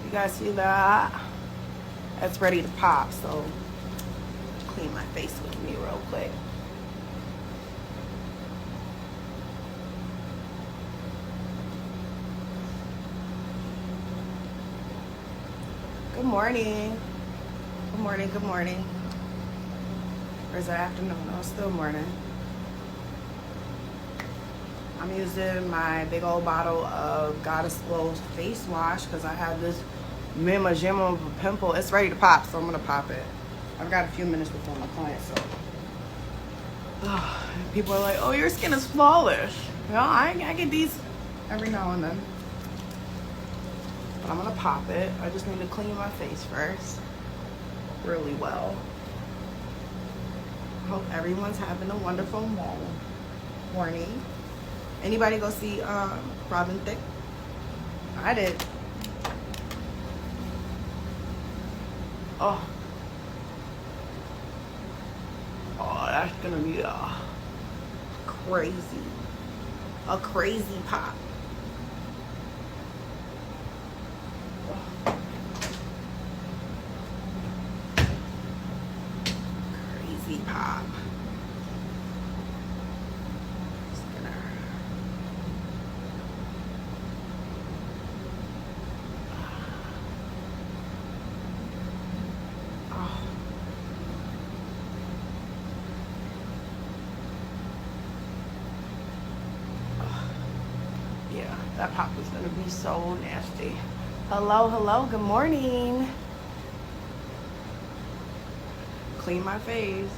You guys see that? That's ready to pop, so clean my face with me real quick. Good morning. Good morning, good morning. Or is it afternoon? No, it's still morning. I'm using my big old bottle of Goddess Glow face wash because I have this Mima Jimma of a pimple. It's ready to pop, so I'm gonna pop it. I've got a few minutes before my client, so. People are like, oh, your skin is flawless. Well, I get these every now and then. But I'm gonna pop it. I just need to clean my face first really well. Hope everyone's having a wonderful morning. Anybody go see Robin Thicke? I did. Oh, that's gonna be a crazy pop. Crazy pop. That pop is gonna be so nasty. Hello, hello, good morning. Clean my face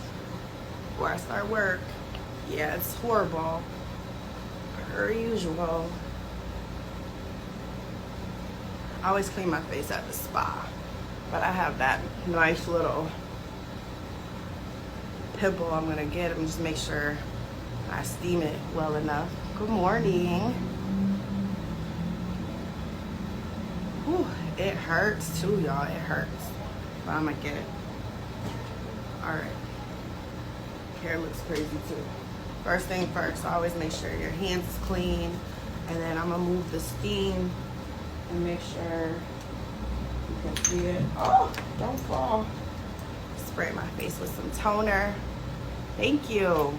before I start work. Yeah, it's horrible, per usual. I always clean my face at the spa, but I have that nice little pimple I'm gonna get. I'm just make sure I steam it well enough. Good morning. Whew, it hurts too, y'all. It hurts. But I'm gonna get it. Alright. Hair looks crazy too. First thing first, always make sure your hands is clean. And then I'm gonna move the steam and make sure you can see it. Oh, don't fall. Spray my face with some toner. Thank you.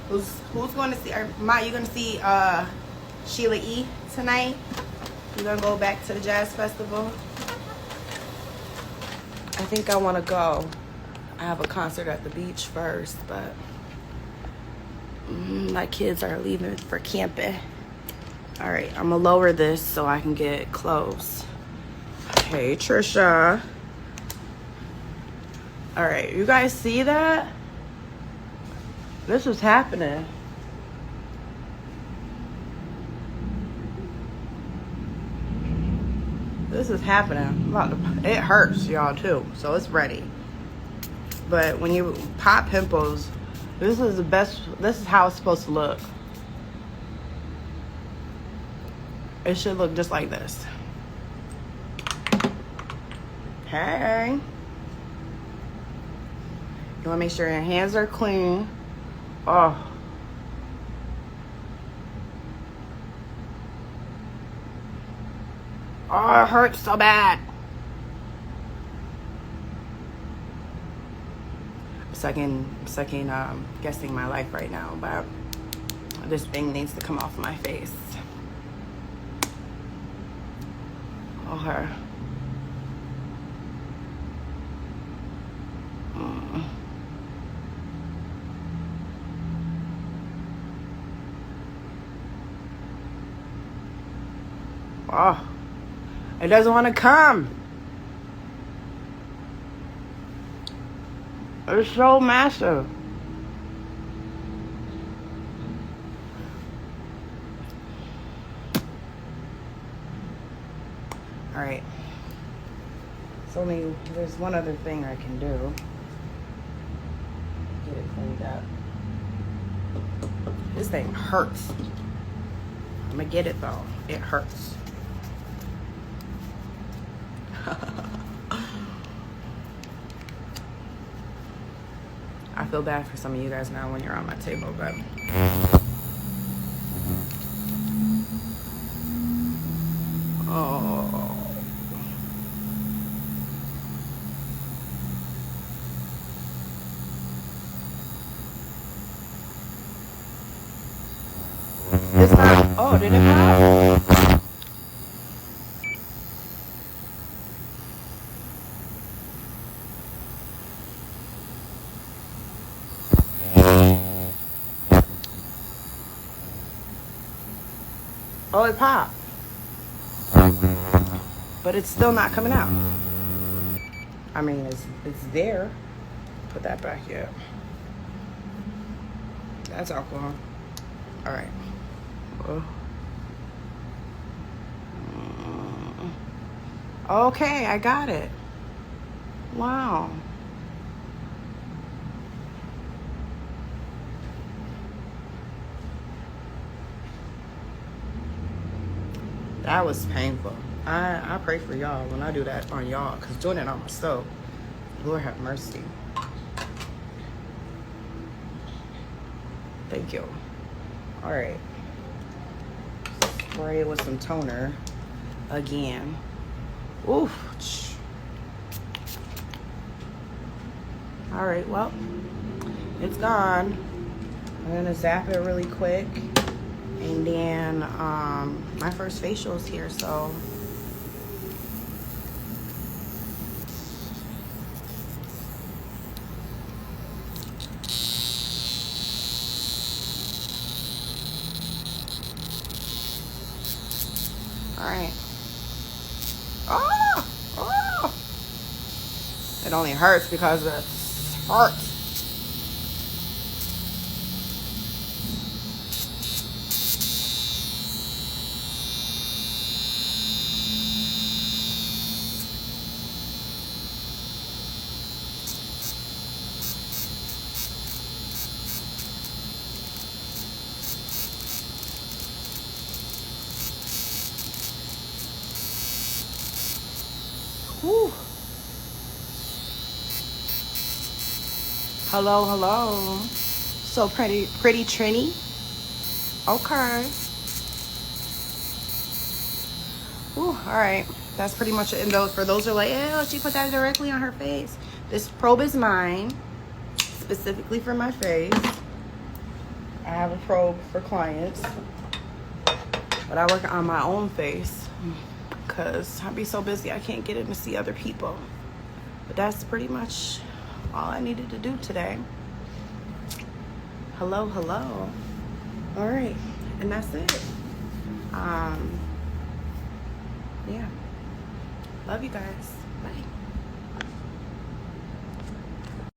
Who's going to see, Ma, you going to see Sheila E. tonight? You going to go back to the jazz festival? I think I want to go. I have a concert at the beach first, but my kids are leaving for camping. All right, I'm going to lower this so I can get close. Hey, Trisha. All right, you guys see that? This is happening. This is happening. It hurts, y'all, too. So it's ready. But when you pop pimples, this is the best. This is how it's supposed to look. It should look just like this. Hey. You want to make sure your hands are clean. Oh. Oh, it hurts so bad. Second guessing my life right now, but this thing needs to come off my face. Okay. Oh, it doesn't want to come. It's so massive. All right. There's one other thing I can do. Get it cleaned up. This thing hurts. I'm gonna get it though. It hurts. I feel bad for some of you guys now when you're on my table, but It's not. Oh, did it pop? Oh, it popped. But it's still not coming out. I mean, it's there. Put that back here. That's alcohol. All right. Okay, I got it. Wow. That was painful. I pray for y'all when I do that on y'all, because doing it on myself, Lord have mercy. Thank you. All right. Spray it with some toner again. Oof. All right, well, it's gone. I'm gonna zap it really quick. And then my first facial is here, so all right. Oh! It only hurts because it hurts. Whew. Hello, hello. So pretty Trini. Okay. Ooh, all right. That's pretty much it. And those, for those who are like, oh, she put that directly on her face. This probe is mine, specifically for my face. I have a probe for clients, but I work on my own face because I be so busy I can't get in to see other people. But that's pretty much all I needed to do today. Hello, hello. All right, and that's it. Yeah. Love you guys. Bye.